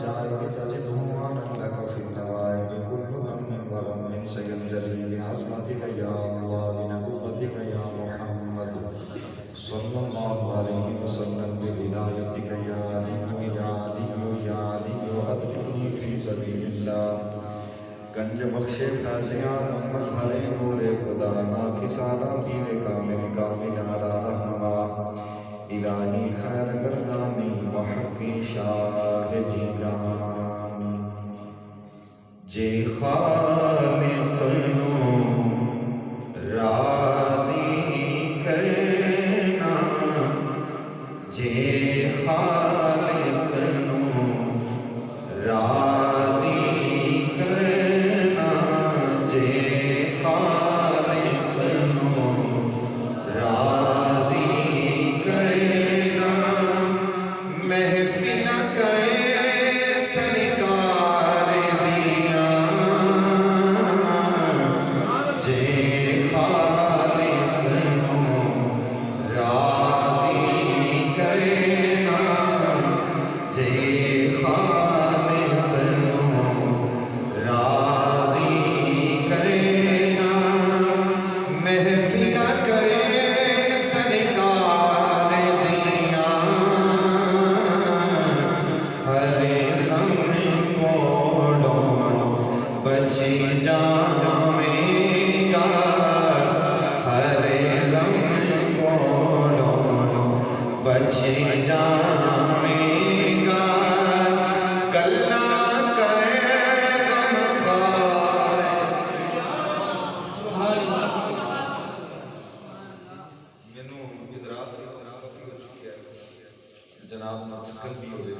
العجائب تجده عنا لك في النوائب كل هم وغم سينجلي بعظمتك يا الله بنبوتك يا محمد صلى الله عليه وسلم بولايتك يا علي يا علي يا علي أدركني في سبيل الله گنج بخش فیضیان مظہر نور خدا ناکسانہ پیر کامل کامل آرا رہنما الہی خیر گردانی وحقی شاہ جیلانی جے خالق نو راضی کرنا جے خالق نو راضی کرنا جے خالق نو راضی کرنا محفل کرے سرکار دیا جے خالق نو راضی کرنا جے خالق نو راضی کرنا محفل کرے سرکار دیا ہر غم کوڑوں بچ جائے گا ہر غم کوڑوں بچ جائے گا کلا کرے غم خار مینوں ادراک کافی ہو چکی ہے جناب نہ تھکن بھی ہو گئی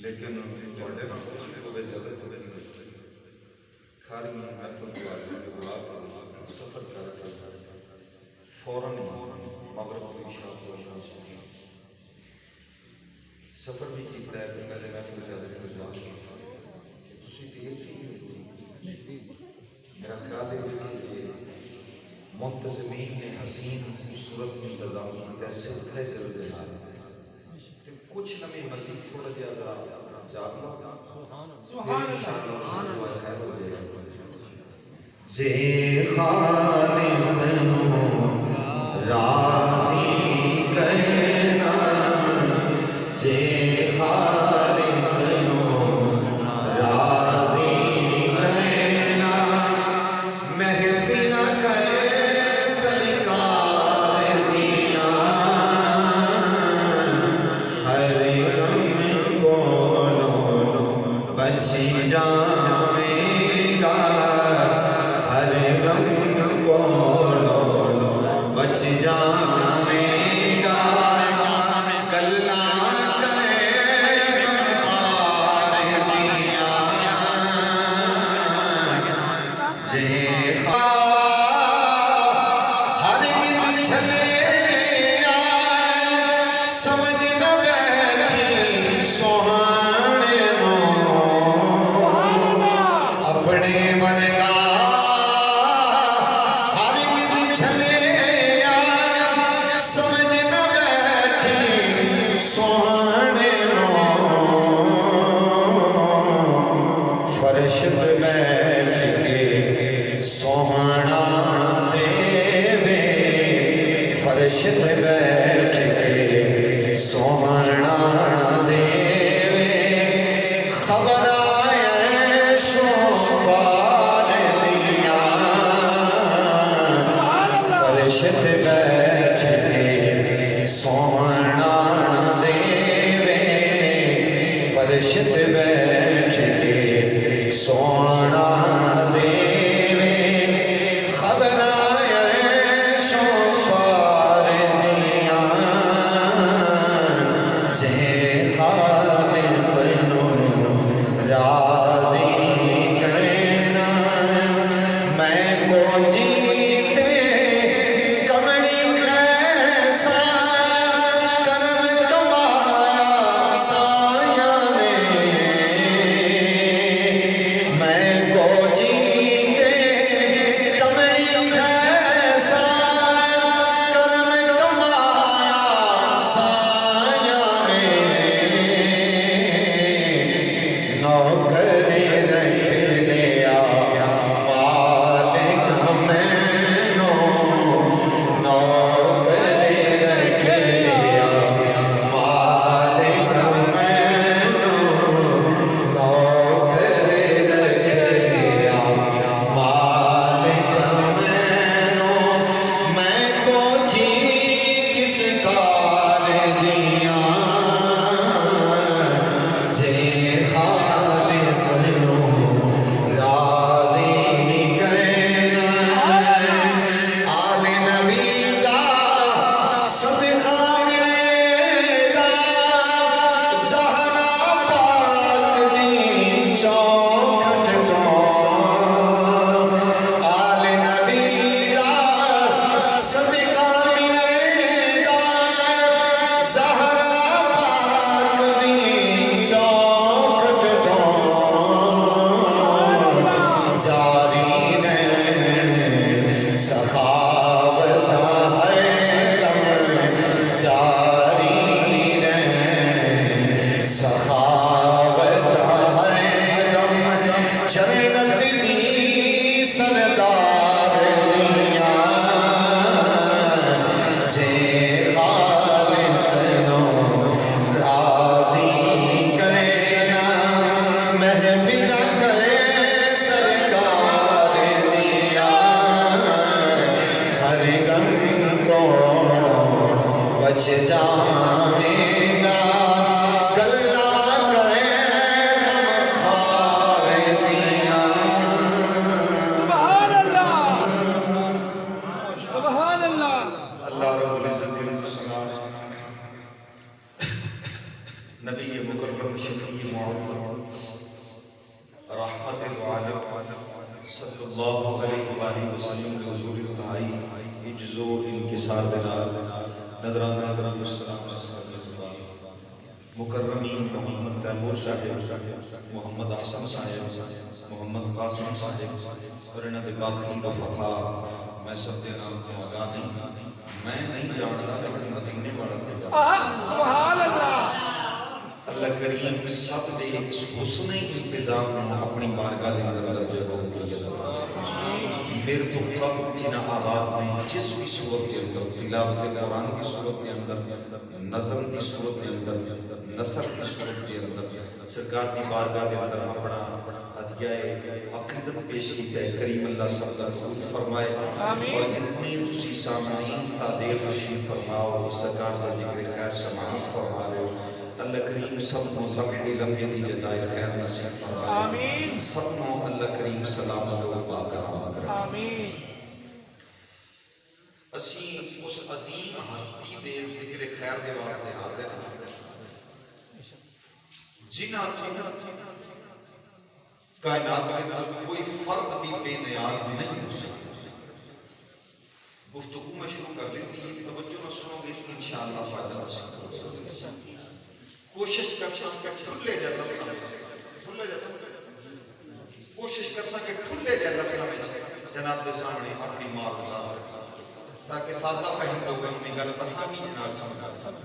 لیکن تھوڑے نال کوئی زیادہ تھوڑے نہیں کھاری محفل کو آدمی دعا کرو سفر کر فوراً مغرب کو عشاء کو سفر بھی کیتا ہے کہ پہلے محفل زیادہ نہیں گزار کہ تسی تے یہ چیز میرا خیال ہے کہ منتظمین نے حسین خوبصورت انتظام کیا صدقہ ضرور دینا تو کچھ نمی مزید تھوڑا دیا اگر آپ جاگنا پھر انشاءاللہ دعا خیر ہو جائے گا جے خالق نو راضی کرنا جے خالق نو راضی کرنا محفل کرے سرکار دیا ہر غم کوڑوں بچ جائے گا ہر غم کوڑوں بچ جائے گا کلا کرے غم خار دیا جے ہرگز چلے سمجھ نہ بیٹھی سوہانے نو اپنے ورگا ہرگز چلے سمجھ نہ بیٹھی سوہانے نو فرش پہ بیٹھ کے سوہنا دے وے فرش پہ بیٹھ کے سوہنا دے وے خبر آئے شوپار دیا فرش پہ بیٹھ کے سوہنا دے وے فرش پہ بیٹھ کے سوہنا دے وے خبر آئے شوپار دیا جے خالق نو راضی کرنا میں کو جیتے کمڑی خیسا کرم کمایا سایہ نے میں کو جیتے کمڑی خیسا کرم کمایا سایہ نے نبی مکرم شفیع معظم رحمت العالم صلی اللہ علیہ وآلہ وسلم کے حضور انتہائی عجز و انکسار دلال نظرانہ درم السلام مکرمین محمد تیمور صاحب، محمد حسن صاحب، محمد قاسم صاحب اور انہاں دے باقی وفقا میں سب دے نام تو آگاہ میں نہیں جانتا لیکن مدینے والا تھے سبحان اللہ اللہ کریم سب دے اس حسن انتظام میں اپنی بارگاہ دے اندر درجہ قبولیت عطا فرمائے۔ میرے تو قبل جنہ آباد میں جس بھی صورت کے اندر تلاوت قرآن کی صورت کے اندر نظم کی صورت کے اندر نثر کی صورت کے اندر سرکار کی بارگاہ دے اندر اپنا عطیہ عقیدت پیش کیتا ہے، کریم اللہ سب کا قبول فرمائے اور جتنی تسی سامعین تا دیر تشریف فرماؤ سرکار کا ذکر خیر سماعت فرما رہے ہو، اللہ کریم سب کو لمحے لمحے دی جزائے خیر نصیب فرمائے، سب کو اللہ کریم سلامت و باقرامت رکھے۔ اسی اس عظیم ہستی دے ذکر خیر دے واسطے حاضر ہیں جنہاں کائنات کے اندر کوئی فرد بھی بے نیاز نہیں ہو سکتا۔ گفتگو میں شروع کر دیتی ہے، توجہ نہ سنو گے تو انشاءاللہ فائدہ حاصل ہوگا۔ کوشش کر سکے ٹھلے جا لفظ ٹھلے جا کوشش کر سکے ٹھلے جا لفظ میں جناب دے سامنے اپنی ماں گزار تاکہ سادہ فہم لوگ اپنی گل آسانی جناب سمجھا۔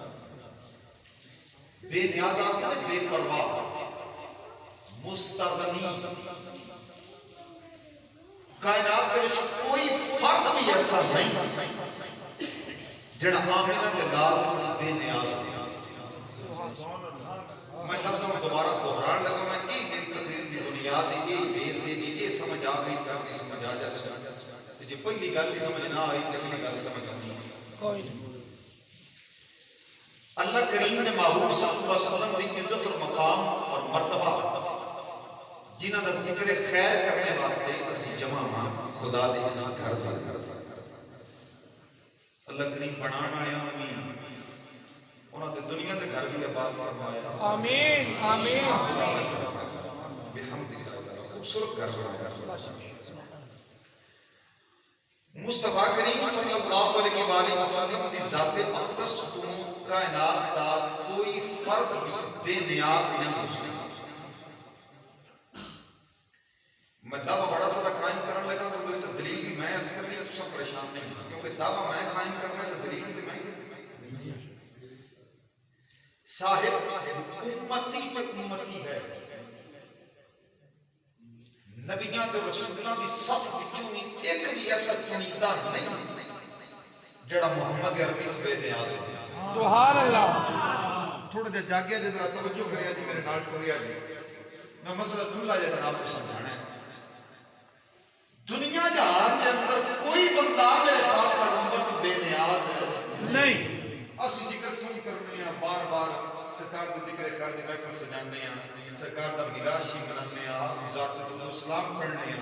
بے نیاز آتا ہے بے پرواہ مستغنی، کائنات کے وچ کوئی فرد بھی ایسا نہیں جڑا آمینہ دے لال بے نیاز ہو۔ میں لفظ میں دوبارہ دہران لگا، میں میری تقریر کی بنیاد یہ بیس ہے جی یہ سمجھ آ گئی تھی اپنی سمجھ آ جا سکتا جی پہلی گل ہی سمجھ نہ آئی تھی اگلی گل سمجھ آئی۔ اللہ کریم نے محبوب صلی اللہ علیہ وسلم کی عزت اور مقام اور مرتبہ جنہاں دا ذکر خیر کرنے واسطے اسی جمع ہاں خدا دے اس گھر دے اللہ کریم بنانا آیا ہمیں انہاں دے دنیا دے گھر بھی آباد فرمایا۔ آمین آمین بحمدللہ خوبصورت گھر بنایا۔ مصطفیٰ کریم صلی اللہ علیہ وآلہ وسلم کی ذات اقدس تو کائنات دا کوئی فرد بھی بے نیاز نہیں ہو سکتا۔ میں دعویٰ بڑا سارا قائم کرنے لگا تو دلیل بھی میں عرض کرنی ہے تو سب پریشان نہیں ہوں کیونکہ دعویٰ میں قائم کرنا ہے تو دلیل بھی میں صاحب امتی تو امتی ہے، نبیاں تو رسولہ دی صف بچونی ایک بھی ایسا چنیدہ نہیں جڑا محمد عربی تو بے نیاز ہے۔ سبحان اللہ۔ تھوڑا دے جاگیا جے ذرا توجہ کریا جی میرے نال کریا جی میں مسئلہ کھلا جے جناب کو سمجھانا ہے۔ دنیا جہان کے اندر کوئی بندہ میرے پاک پیغمبر کو بے نیاز ہے نہیں۔ اسی ذکر کیوں کرنے ہیں بار بار سرکار دا ذکر خیر دی محفل سجانے ہیں، سرکار دا میلاشی منانے ہیں، آپ کی ذات درود و سلام پڑھنے ہیں،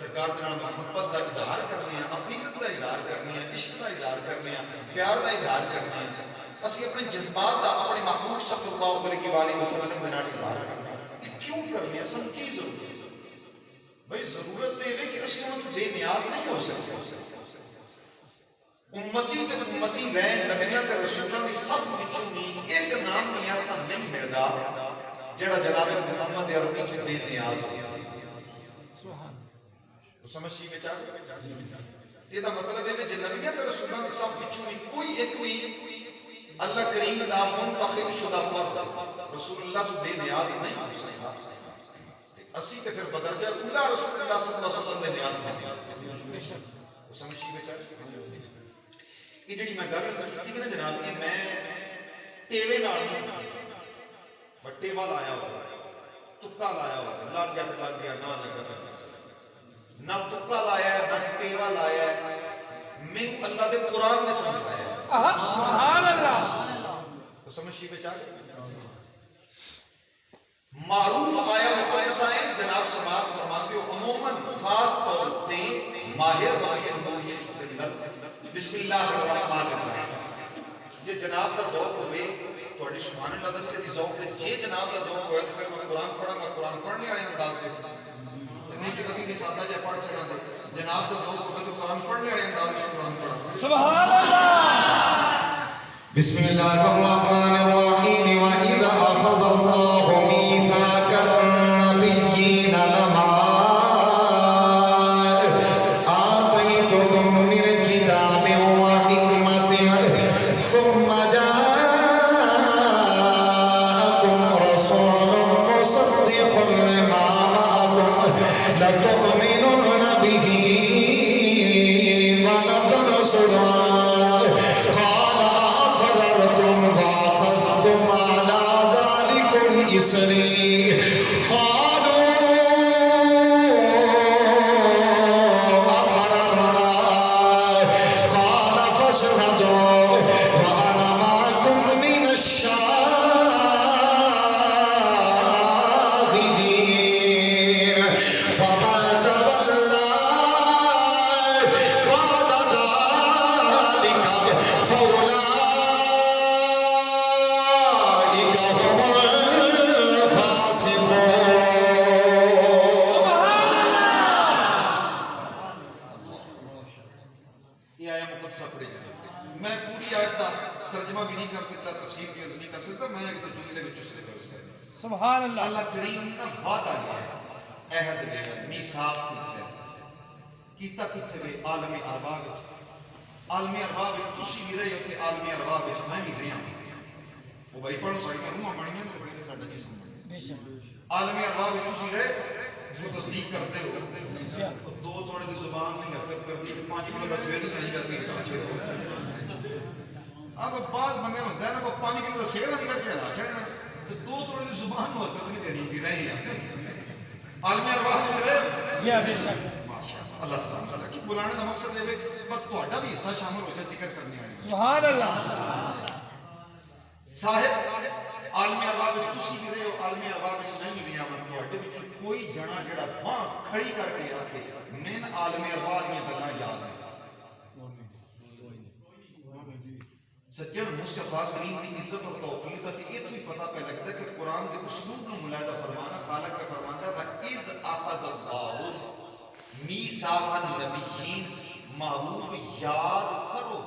سرکار دے نال محبت دا اظہار کرنے ہیں، عقیدت دا اظہار کرنے ہیں، عشق دا اظہار کرنے ہیں، پیار دا اظہار کرنے ہیں، اسی اپنے جذبات دا اپنے محبوب صلی اللہ علیہ وآلہ وسلم دے نال اظہار کرنے ہیں۔ یہ کیوں کرنے ہیں؟ سن کی ضرورت ہے؟ بھئی ضرورت ہے کہ اس وقت بے نیاز نہیں ہو سکتے۔ امتی تے امتی رہے نبیاں تے رسولوں دی صف وچوں ایک نام بھی ایسا نہیں ملدا جڑا جناب محمد عربی کے بے نیاز ہو۔ تو سمجھی میں چاہ یہ دا مطلب ہے کہ نبیاں تے رسولوں دی صف وچوں کوئی ایک بھی اللہ کریم دا منتخب شدہ فرد رسول اللہ تو بے نیاز نہیں ہو سکتا۔ اسی تے پھر بدرجہ اولا رسول اللہ صلی اللہ علیہ وسلم دے نیاز بنتے ہیں۔ سمجھی میں چاہ یہ جڑی میں گل کیتی کہ نا جناب یہ میں ٹیوے نال نہیں بٹے وال آیا ہوا تکا لایا ہوا لگ گیا نہ لگا نہ تکا لایا ہے نہ ٹیوا لایا ہے، میں اللہ دے قرآن نے سمجھایا۔ سبحان اللہ۔ وہ سمجھی پہ چاہ معروف آیا مقدسہ ہے جناب سماعت فرماتے ہو عموماً خاص طور تے ماہر ربی النور شریف کے اندر بسم اللہ الرحمن الرحیم یہ جناب دا ذوق ہوئے تھوڑی سبحان اللہ دسے دی ذوق تے جے جناب دا ذوق ہویا تے پھر میں قرآن پڑھاں گا قرآن پڑھنے والے انداز وچ نہیں کہ اسی بھی سادہ جے پڑھ چھڑاں دے جناب دا ذوق ہوے تو قرآن پڑھنے والے انداز وچ قرآن پڑھاں سبحان اللہ بسم اللہ الرحمن الرحیم وَإِذَا أَخَذَ اللَّهُ مِيثَاقَ النَّبِيِّينَ لَمَا آتَيْتُكُم مِّن كِتَابٍ وَحِكْمَةٍ ثُمَّ جَاءَكُمْ رَسُولٌ مُّصَدِّقٌ لِّمَا مَعَكُمْ لَتُؤْمِنُنَّ بِهِ وَلَتَنصُرُنَّهُ قَالَ أَقْرَرْتُمْ وَأَخَذْتُمْ عَلَىٰ ذَٰلِكُمْ إِصْرِي قَالُوا أَقْرَرْنَا قَالَ فَاشْهَدُوا وَأَنَا مَعَكُمْ مِنَ الشَّاهِدِينَ فَمَن تَوَلَّىٰ بَعْدَ ذَٰلِكَ فَأُولَٰئِكَ هُمُ الْفَاسِقُونَ یہ آیا مقدسہ پڑھے جائے میں پوری آیت کا ترجمہ بھی نہیں کر سکتا تفسیر بھی نہیں کر سکتا میں ایک تو جملے میں چسلے کر سکتا سبحان اللہ اللہ کریم نے وعدہ لیا عہد لیا میثاق کیتا کتھے وے عالم ارواح وچ عالم ارواح وچ تسی بھی رہے ہو تے عالم ارواح وچ میں بھی رہیا وہ بھائی پڑھو ساڈیاں روحاں بنیاں تے پھر ساڈا جسم بے شک عالم ارواح وچ تسی رہے وہ تصدیق کرتے ہو جی ہاں وہ دو توڑے دی زبان نہیں حرکت کرتی تے 5 کلو دا سویر نہیں کرتی اب بعض بندے ہوتا ہے نا وہ 5 کلو دا سویر نہیں کرتے نا چھڑنا تو دو توڑے دی زبان نو حرکت نہیں دینی دی رہی ہے عالم ارواح وچ رہے جی ہاں بے شک ماشاءاللہ اللہ سلام اللہ کی بلانے دا مقصد ہے بس تہاڈا بھی حصہ شامل ہو جائے ذکر کرنے والے سبحان اللہ صاحب عالم ارواح وچ تسی بھی رہے ہو عالم ارواح وچ میں بھی رہیا ہاں تہاڈے وچ کوئی جنا جڑا باں کھڑی کر کے آکھے میں عالم ارواح دی گلاں یاد ہے سچے مصطفیٰ کریم کی عزت اور توقیر دا کہ ایتھے ہی پتہ پہ لگتا ہے کہ قرآن کے اسلوب نو ملاحظہ فرمانا خالق کا فرماتا ہے وَإِذْ أَخَذَ اللَّهُ مِيثَاقَ النَّبِيِّينَ محبوب یاد کرو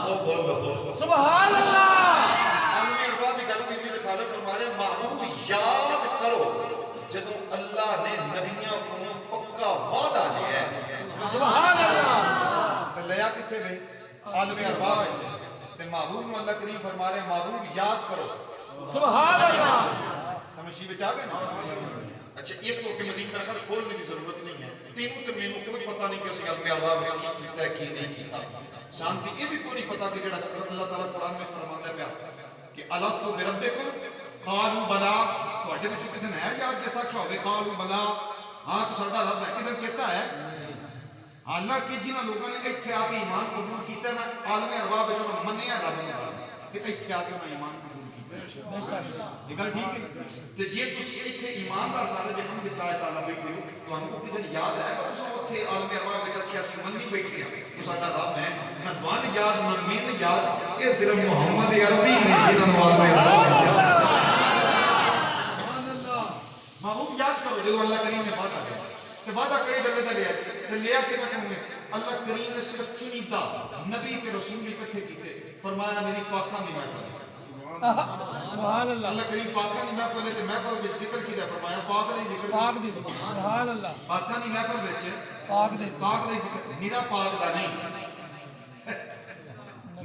وہ بولو سبحان اللہ عالم ارواح دی گل کیتی تے خالق فرما رہے محبوب یاد کرو جدوں اللہ نے نبیاں کو پکا وعدہ لیا ہے سبحان اللہ تے لیا کتھے وے عالم ارواح وچ تے محبوب نو اللہ کریم فرما رہے محبوب یاد کرو سبحان اللہ سمجھی وچ آ گئے نا اچھا اس کو کہ مزید درخت کھولنے کی ضرورت نہیں ہے تینوں تے مینوں کوئی پتہ نہیں کہ اس عالم ارواح وچ کی کیتا ہے کی نہیں کیتا شانتی یہ بھی کوئی نہیں پتا کہ جڑا اللہ تعالیٰ قرآن میں فرماندا ہے پیا کہ الستو بربکم قالوا بلا تواڈے وچوں کسے نے یاد جیسا کیا ہوے قالوا بلا ہاں تو ساڈا رب ہے کسے کہتا ہے حالانکہ جنہاں لوگوں نے ایتھے آ کے ایمان قبول کیتا نا عالم ارواح وچ انہاں منیا رب نوں تے ایتھے آ کے انہاں ایمان قبول کیتا یہ گل ٹھیک ہے تے جے تسی ایتھے ایماندار سارے جے ہم اللہ تعالیٰ بیٹھے ہو تانوں کو کسے نے یاد ہے پر تساں اوتھے عالم ارواح وچ آکھیا سی منی بیٹھے ہیں تو ساڈا رب ہے نہ دوان یاد نہ مین یاد یہ صرف محمد عربی نے جنہاں نوں عالم ارواح یاد سبحان اللہ محبوب یاد کرو جدوں اللہ کریم نے وعدہ کیا تے وعدہ کئی گل دا لیا تے لیا کہ نہ اللہ کریم نے صرف چنیدہ نبی تے رسول اکٹھے کیتے فرمایا میری پاکاں دی محفل سبحان اللہ اللہ کریم پاکاں دی محفل تے محفل وچ ذکر کیتا فرمایا پاک دی ذکر پاک دی سبحان اللہ پاکاں دی محفل وچ پاک دی پاک دی میرا پاک دا نہیں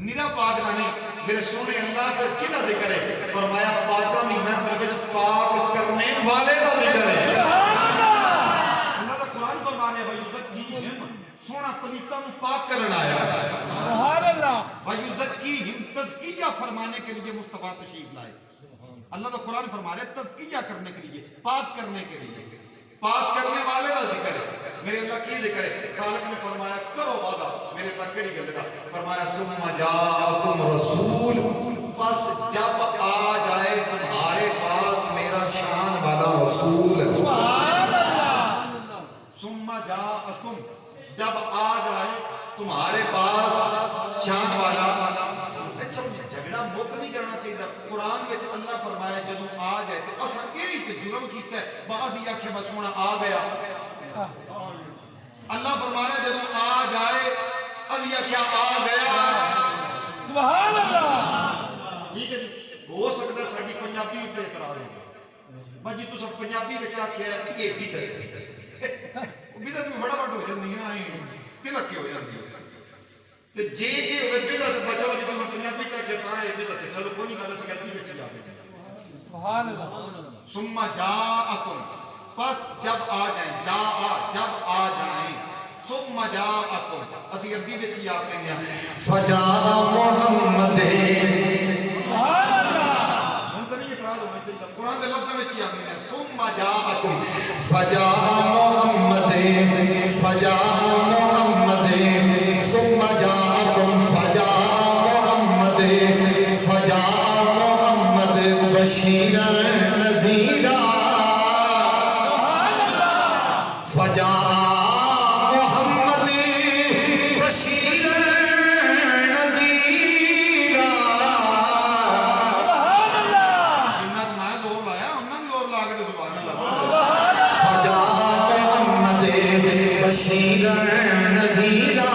میرا پاک دا نہیں میرے سونے اللہ پھر کدا ذکر ہے فرمایا پاکاں دی محفل وچ پاک کرنے والے دا ذکر ہے اللہ دا قرآن فرما رہا ہے وَيُزَكِّيهِمْ سونا پلیتاں نوں پاک کرن آیا سبحان اللہ وَيُزَكِّيهِمْ تزکیہ فرمانے کے لیے مصطفیٰ تشریف لائے اللہ دا قرآن فرما رہا ہے تزکیہ کرنے کے لیے پاک کرنے کے لیے پاک کرنے والے دا ذکر ہے میرے اللہ کی ذکر ہے خالق نے فرمایا کرو وعدہ میرے اللہ کیڑی گل دا فرمایا ثم جاءکم رسول بس جب آ جائے تمہارے پاس میرا شان والا رسول سبحان اللہ ثم جاءکم جب آ جائے تمہارے پاس شان والا اچھا چاہیے قرآن وچ اللہ فرمایا جدوں آ جائے تے اساں یہی تے جرم کیتا ہے بعض آکھے بس ہن آ گیا اللہ فرمایا جدوں آ جائے اسی آکھیا آ گیا سبحان اللہ ٹھیک ہے جی ہو سکتا ساری پنجابی تے اعتراض ہو بس جی تساں پنجابی وچ آکھیا تے یہ بدعت بدعت بھی بڑا ہو جاندی ہے نا تلک ہو جاندی ہے تے جے یہ بدعت بچو جے تم پنجابی کا کہتا ہے بدعت چلو کوئی نہیں گل اس عربی وچ جا کے سبحان اللہ ثم جاءکم پس جب آ جائیں جب آ جائیں ثم جاءکم اسی عربی وچ ہی آکھ دیں فجاء محمد سبحان اللہ ہن تو نہیں اعتراض ہونا چاہیے قرآن دے لفظ وچ ہی آکھ دیں ثم جاءکم فجاء محمد ثم جاءکم فجاء محمد بشیرا نذیرا فجاء محمد بشیرا نذیرا جنت میں زور لایا انہاں نے زور لا کے سبحان اللہ فجاء محمد بشیرا نذیرا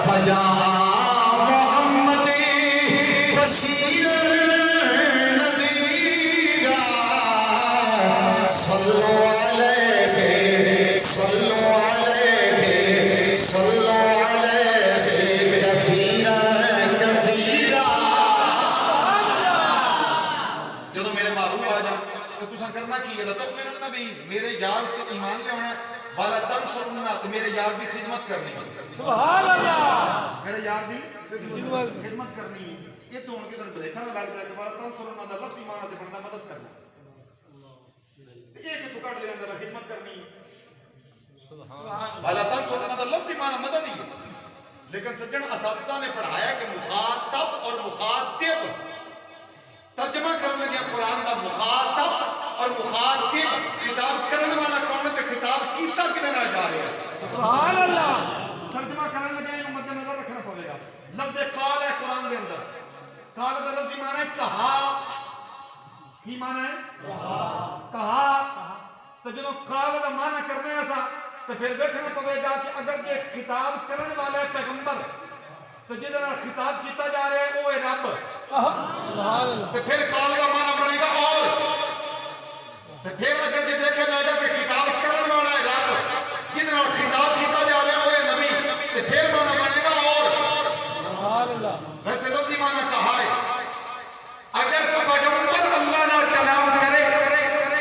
فجاء محمد بشیرا نذیرا صلوا علیہ کثیرا کثیرا جدو میرے محبوب آ جاؤ تو تساں کرنا کی ہے تؤمنون نبی میرے یار تے ایمان لے آنا والا تنصرون میرے یار دی خدمت کرنی ہے سبحان اللہ میرے یار دی خدمت کرنی ہے یہ تو ان کے سن بلیکھا نہ لگتا ہے کہ والا تنصرون دا لفظ ایمان تے بندہ مدد کرنا یہ کہ تو کٹ لے اندر خدمت کرنی ہے والا تنصرون دا لفظ ایمان مدد ہی ہے لیکن سجن اساتذہ نے پڑھایا کہ مخاطب اور مخاطب ترجمہ کرنے لگے قرآن دا مخاطب اور مخاطب خطاب کرنے والا کون ہے تے خطاب کیتا کدے نال جا رہا ہے سبحان اللہ ترجمہ کرنے لگے انہوں مد نظر رکھنا پڑے گا لفظ قال ہے قرآن دے اندر قال دا لفظ معنی ہے کہا کی معنی ہے کہا تو جدو قال دا معنی کرنے ایسا تو پھر دیکھنا پڑے گا کہ اگر یہ خطاب کرنے والا ہے پیغمبر تو جدھر خطاب کیتا جا رہا ہے وہ ہے رب سبحان اللہ تو پھر قال کا معنی بنے گا اور تو پھر اگر یہ دیکھا جائے گا کہ خطاب کرنے والا ہے رب جدھر خطاب کیتا جا رہا ہے وہ ہے نبی تو پھر معنی بنے گا اور سبحان اللہ ویسے لفظی معنی کہا ہے اگر پیغمبر اللہ نہ کلام کرے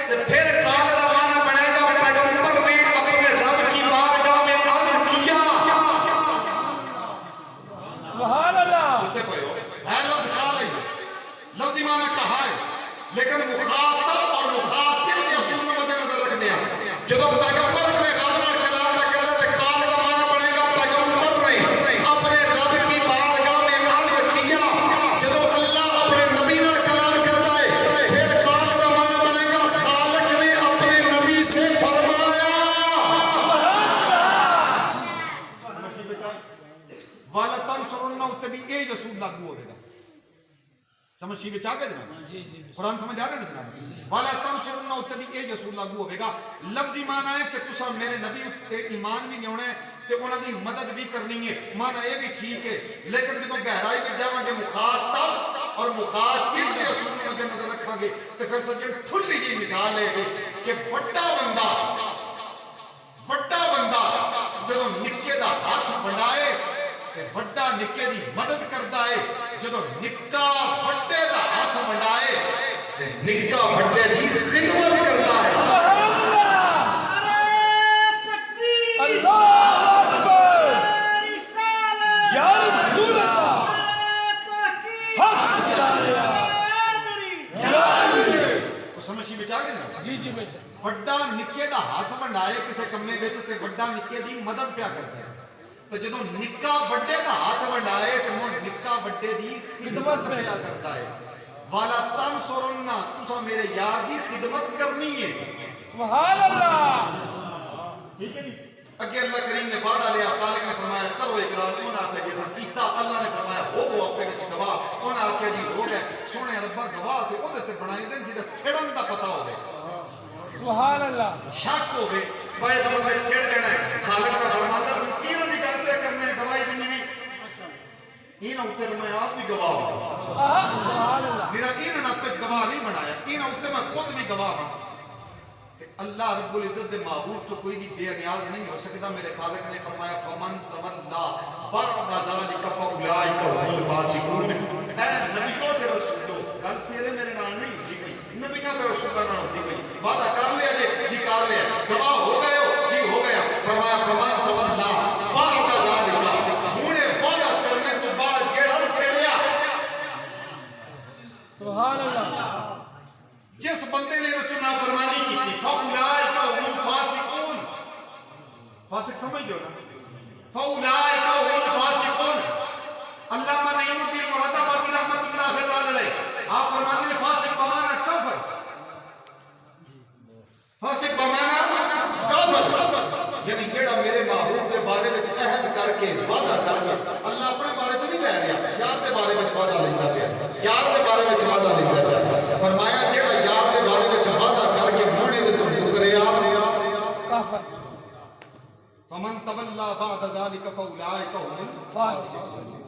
تو پھر قال کا معنی بنے گا پیغمبر نے اپنے رب کی بارگاہ میں عرض کیا سبحان اللہ سنتے پہ ہو ہے لفظ قال ہے لفظی معنی کہا ہے لیکن مخاطب اور مخاطب کے اصول میں مد نظر رکھ دیا جدو پیغمبر اپنے رب نال کلام نہ کرتا تو قال کا معنی بنے گا پیغمبر نے اپنے رب کی بارگاہ میں عرض کیا جدو اللہ اپنے نبی نال کلام کرتا ہے پھر قال کا معنی بنے گا خالق نے اپنے نبی سے فرمایا والا تنصرون تے بھی یہ رسول لاگو ہوے گا سمجھ سی وچ آ گیا جناب جی جی قرآن سمجھ آ رہا ہے نا جناب والا تنصرون تے بھی یہ رسول لاگو ہوے گا لفظی معنی ہے کہ تساں میرے نبی تے ایمان بھی لیاونا ہے تے انہاں دی مدد بھی کرنی ہے معنی یہ بھی ٹھیک ہے لیکن جدوں گہرائی وچ جاواں گے مخاطب اور مخاطب کے اصول میں مد نظر رکھاں گے تے پھر سجن کھلی جی مثال ہے کہ بڑا بندہ جدوں نکے دا ہاتھ بڑھائے تے وڈا نکے دی مدد کردا ہے جدوں نکا وڈے دا ہاتھ بڑھائے تے نکا وڈے دی خدمت کردا ہے اللہ اکبر یا رسول اللہ حق کو سمجھ سی بچا کے نا جی جی بے شک وڈا نکے دا ہاتھ بڑھائے کسے کمے وچ تے وڈا نکے دی مدد پیا کردا ہے تو جدوں نکا وڈے دا ہاتھ بڑھائے تے نکا وڈے دی خدمت پیا کردا ہے والا تنصرون تساں میرے یار دی خدمت کرنی ہے سبحان اللہ ٹھیک ہے جی اگے اللہ کریم نے وعدہ لیا خالق نے فرمایا کرو اقرار کیوں نہ کہ جیسا کیتا اللہ نے فرمایا ہو اپنے وچ گواہ انہاں آکھیا جی ہو گئے سونے ربا گواہ تے او تے بنائی دین جے چھڑن دا پتہ ہوے سبحان اللہ شک ہوے بھائی اس بندے چھڑ دینا ہے خالق کا فرماتا ہے انہاں دی گل پہ کرنے گواہی دینی نہیں انہاں اوتے میں آپ بھی گواہ ہوں سبحان اللہ میرا انہاں پچ گواہ نہیں بنایا انہاں اوتے میں خود بھی گواہ ہوں اللہ رب العزت دے معبود تو کوئی بھی بے نیاز نہیں ہو سکتا میرے خالق نے فرمایا فمن تولا بعد ذلك فاولئک هم الفاسقون اے نبیوں تے رسولوں گل تیرے میرے نال نہیں ہوندی پئی نبیوں تے رسولوں نال ہوندی پئی وعدہ کر لیا جی کر لیا گواہ ہو گئے ہو جی ہو گیا فرمایا فمن تولا بعد ذلك ہن وعدہ کرنے تو بعد جیڑا چھڑیا سبحان اللہ جس بندے نے تو نافرمانی کی فاولئک هم الفاسقون فاسق سمجھ جو نا فاولئک هم الفاسقون علامہ نعیم الدین مراد آبادی رحمۃ اللہ علیہ آپ فرماتے ہیں فاسق بمانا کافر فاسق بمانا کافر یعنی جیڑا میرے محبوب کے بارے میں عہد کر کے وعدہ کر کے اللہ اپنے بارے سے نہیں کہہ رہا یار کے بارے میں وعدہ لینا پیا یار کے بارے میں وعدہ لینا پیا فرمایا جیڑا یار کے بارے میں وعدہ کر کے مونے دے تو مکریا کافر فمن تولا بعد ذلك فاولئک هم الفاسقون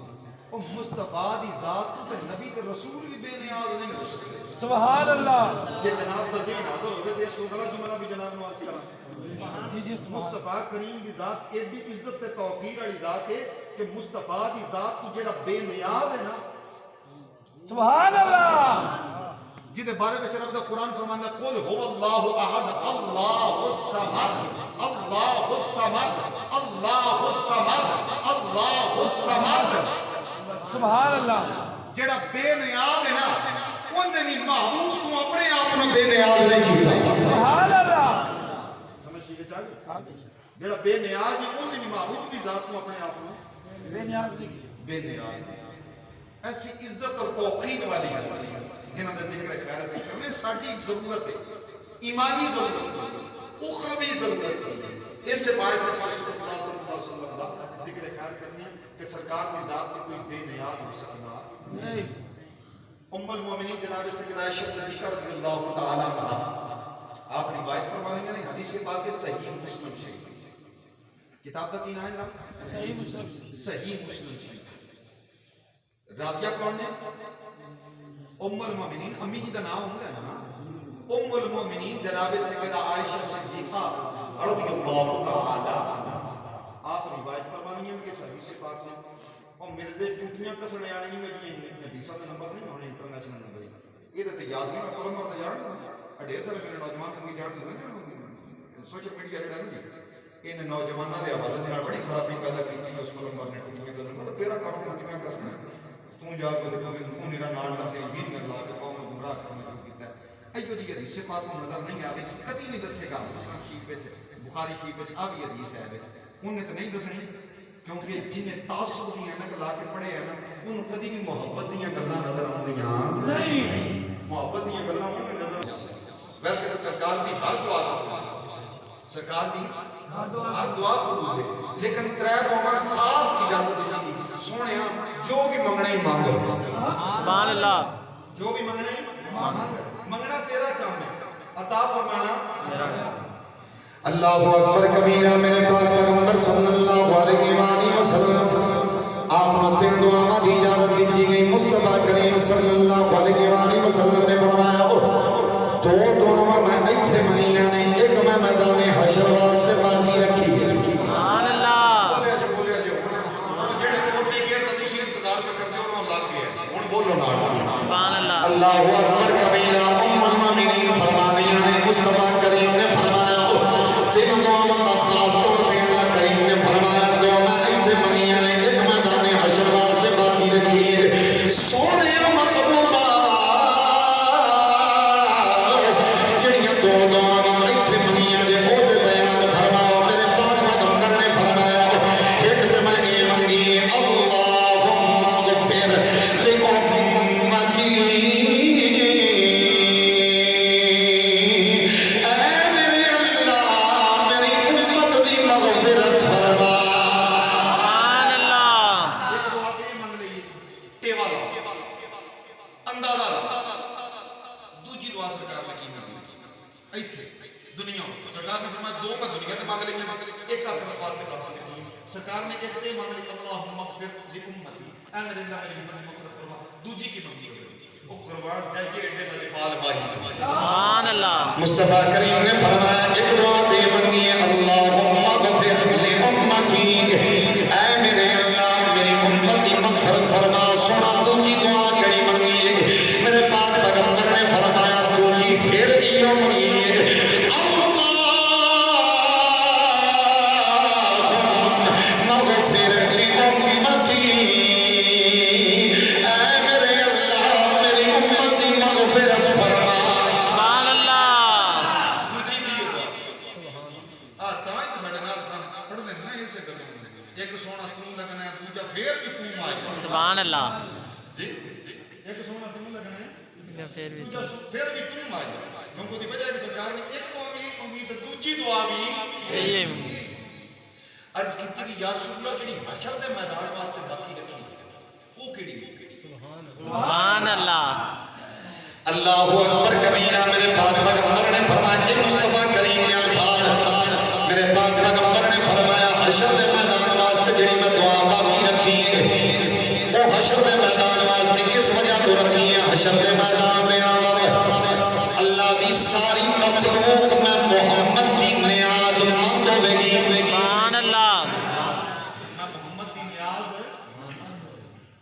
او مصطفیٰ دی ذات تے نبی تے رسول بھی بے نیاز نہیں ہو سکتے سبحان اللہ جے جناب دا ذہن حاضر ہوے تے اس کو گلا جملہ بھی جناب نو عرض کراں جی جی مصطفیٰ کریم دی ذات ایڈی عزت تے توقیر والی ذات ہے کہ مصطفیٰ دی ذات تو جیڑا بے نیاز ہے نا سبحان اللہ جدے بارے میں رب دا قرآن فرماندا قل هو اللہ احد اللہ الصمد اللہ الصمد اللہ الصمد اللہ الصمد سبحان اللہ جیڑا بے نیاز ہے نا انہیں بھی محبوب تو اپنے آپ نے بے نیاز نہیں کیتا سبحان اللہ سمجھ شیئے چاہیے جیڑا بے نیاز ہے انہیں بھی محبوب کی ذات تو اپنے آپ نے بے نیاز نہیں بے نیاز ایسی عزت اور توقیر والی ہستی جنہاں دے ذکر خیر ذکر میں ساڑھی ضرورت ہے ایمانی ضرورت ہے اخروی ضرورت ہے اس سے باعث ہے رسول اللہ صلی اللہ علیہ وسلم کا ذکر خیر کرنے کہ سرکار کی ذات میں کوئی بے نیاز ہو سکتا نہیں ام المومنین جناب سیدہ عائشہ صدیقہ رضی اللہ تعالی عنہا آپ روایت فرمانے ہیں حدیث پاک کے صحیح مسلم شریف کتاب کا کی نام ہے صحیح مسلم صحیح مسلم شریف راویہ کون ہے ام المومنین امی جی کا نام ہوتا ہے نا ام المومنین جناب سیدہ عائشہ صدیقہ رضی اللہ تعالی عنہا آپ روایت فرمانی ہیں کہ صحیح سے پاک ہے اور مرزے پوٹھیاں کسنے آنے میں جی حدیثہ کا نمبر نہیں ہونے انٹرنیشنل نمبر یہ تو یاد نہیں میں پرمر تو جان ڈھیر سارے میرے نوجوان سنگی جان دے سوشل میڈیا جڑا نہیں ان نوجوانوں کے حوالے دے بڑی خرابی پیدا کی اس پرمر نے ٹوٹیاں کرنے مطلب تیرا کام ٹوٹیاں کسنا تو جا کے تو میرا نام لفظ انجیل میں لا کے قوم گمراہ کرنا شروع کیتا ہے ایو جی حدیث پاک کو نظر نہیں آوے کہ کبھی نہیں دسے گا مسلم شریف وچ بخاری شریف وچ آ بھی حدیث ہے انہیں تو نہیں دسنی کیونکہ جنہیں تعصب دی اینک لا کے پڑھے ہیں نا انہوں کبھی بھی محبت دیاں گلاں نظر آندیاں نہیں محبت دیاں گلاں انہوں نظر ویسے تو سرکار دی ہر دعا سرکار دی ہر دعا قبول ہے لیکن ترے قوماں خاص اجازت دی سونیا جو بھی منگنا ہی مانگو سبحان اللہ جو بھی منگنا ہی منگنا تیرا کام ہے عطا فرمانا میرا کام ہے اللہ اکبر کبیرہ میرے پاک پیغمبر صلی اللہ علیہ وآلہ وسلم آپ نے تین دعاواں دی اجازت دی گئی مصطفیٰ کریم صلی اللہ علیہ وآلہ وسلم نے فرمایا دو دعاواں میں ایتھے منیاں نے ایک میں میدان حشر واسطے باقی رکھی سبحان اللہ بولیا جو جڑے کوٹی گئے تو تسی انتظار پہ کر دو انہوں لگ گئے ہن بولو نال سبحان اللہ اللہ اکبر کبیرہ ام المومنین فرمانیاں نے مصطفیٰ کریم نے فرمایا تین دعاواں دا خاص طور تے اللہ کریم نے فرمایا دو میں ایتھے منیاں نے ایک میدان حشر واسطے باقی رکھی ہے سونے محبوبہ جڑیاں دو دعاواں ایتھے منیاں دے او دے بیان فرماؤ میرے پاک پیغمبر نے فرمایا ایک تے میں اے منگی اللہم اغفر لأمتی اے اندازہ لا دوجی دعا سرکار نے کی مانگی ایتھے دنیا سرکار نے فرمایا دو میں دنیا تے مانگ لی ایک آخرت واسطے کافی سرکار نے ایک تے مانگ لی اللہم اغفر لامتی اے میرے اللہ میری امت مغفرت فرما دوجی کی مانگی وہ قربان چاہیے ایڈے لجپال ماہی سبحان اللہ مصطفیٰ کریم نے فرمایا ایک دعا تے مانگی اللہم اغفر لامتی اے میرے اللہ میری امت کی مغفرت فرما سنا دوجی دعا کری مانگی میرے پاک پیغمبر نے فرمایا دوجی پھر یہ مانگی سبحان اللہ جی ایک سونا تم لگنا ہے پھر بھی تم آ جائے کیونکہ دی وجہ ہے کہ سرکار نے ایک دعا بھی مانگی تو دوسری دعا بھی یہ عرض کی تھی کہ یا رسول اللہ جڑی حشر دے میدان واسطے باقی رکھی وہ کیڑی سبحان اللہ اللہ اکبر کبیرہ میرے پاک پیغمبر نے فرمایا مصطفیٰ کریم نے الفاظ میرے پاک پیغمبر نے فرمایا حشر دے میدان واسطے جڑی میں دعا باقی رکھی ہے وہ حشر دے میدان واسطے کس وجہ تو رکھی ہے حشر دے میدان میں اللہ دی ساری مخلوق میں محمد دی نیاز مند ہوے گی سبحان اللہ میں محمد دی نیاز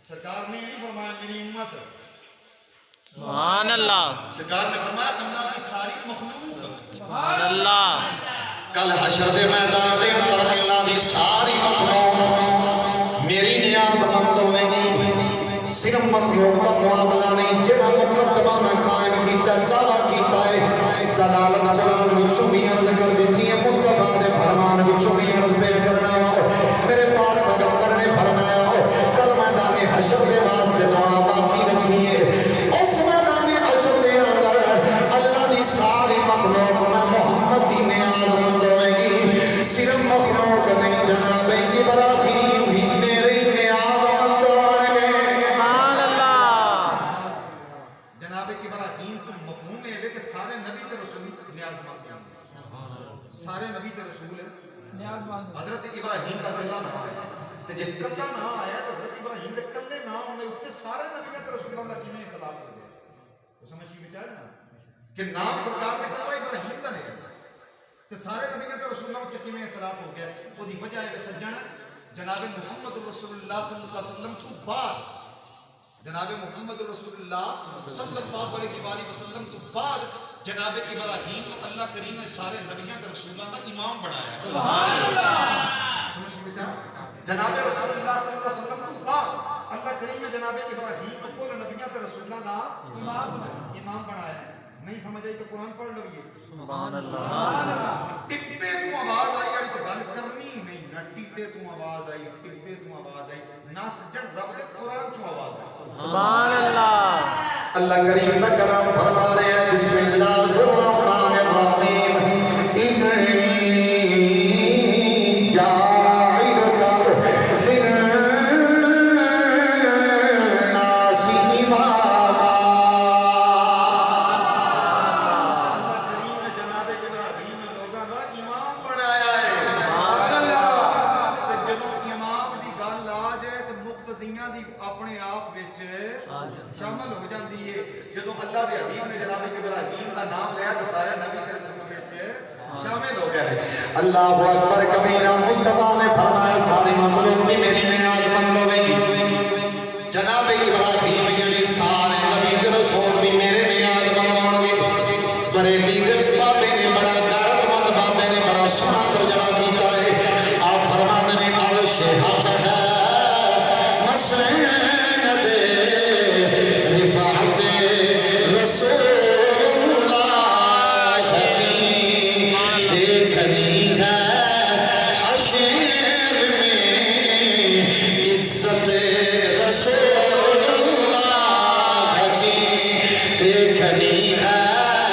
سرکار نے یہ فرمایا میری امت سبحان اللہ سرکار نے فرمایا اللہ کی ساری مخلوق سبحان اللہ کل حشر دے میدان دے اندر اللہ دی ساری مخلوق میری نیاز مند ہوے گی صرف مخلوق کا معاملہ نہیں جڑا مقدمہ میں قائم کیتا دعویٰ کیتا ہے دلالت قرآن وچوں بھی عرض کر دیتی ہے مصطفیٰ دے فرمان وچوں بھی عرض پہ کرنا میرے پاک پیغمبر نے فرمایا کل میدان حشر دے واسطے دعا باقی رکھی ہے اس میدان حشر دے اندر اللہ دی ساری مخلوق میں محمد دی نیاز مند ہوے گی صرف مخلوق نہیں جناب ابراہیم بھی میری نیاز مند ہوے گے سبحان اللہ جناب ابراہیم تو مفہوم ہے کہ سارے نبی تے رسول نیاز مند ہیں سارے نبی تے رسول ہیں حضرت ابراہیم کا کلا نہ آیا تے جے کلا نہ آیا تو حضرت ابراہیم دے کلے نہ ہونے اوتے سارے نبیاں تے رسولاں دا کیویں اختلاف ہو گیا تو سمجھ میں آیا نا کہ نام سرکار نے کلا ابراہیم دا نہیں تے سارے نبیاں تے رسولاں تے کیویں اختلاف ہو گیا او دی وجہ ہے کہ سجن جناب محمد رسول اللہ صلی اللہ علیہ وسلم تو بعد جناب محمد رسول اللہ صلی اللہ علیہ وآلہ وسلم تو بعد جناب ابراہیم کو اللہ کریم نے سارے نبیوں کے رسولوں کا امام بنایا سبحان اللہ سمجھ بیٹا جناب رسول اللہ صلی اللہ علیہ وسلم تو بعد اللہ کریم نے جناب ابراہیم کو کل نبیوں کے رسولوں کا امام بنایا نہیں سمجھ آئی تو قرآن پڑھ لو یہ سبحان اللہ ٹپے تو آواز آئی اور گل کرنی نہیں نہ ٹپے تو آواز آئی ٹپے تو آواز آئی نہ سجن رب دے قرآن چوں آواز آئی سبحان اللہ اللہ کریم کا کلام فرما رہے ہیں بسم اللہ الرحمن الرحیم انی جاعلک للناس اماما اللہ کریم نے جناب ابراہیم نے لوگوں کا امام بنایا ہے جدوں امام دی گل آ جائے تو مقتدیاں دی اپنے آپ وچ شامل ہو جاندی ہے جدوں اللہ دے حبیب نے جناب ابراہیم دا نام لیا تو سارے نبی کے رسول وچ شامل ہو گئے اللہ اکبر کبیرہ مصطفیٰ نے فرمایا ساری مخلوق بھی میری نیاز مند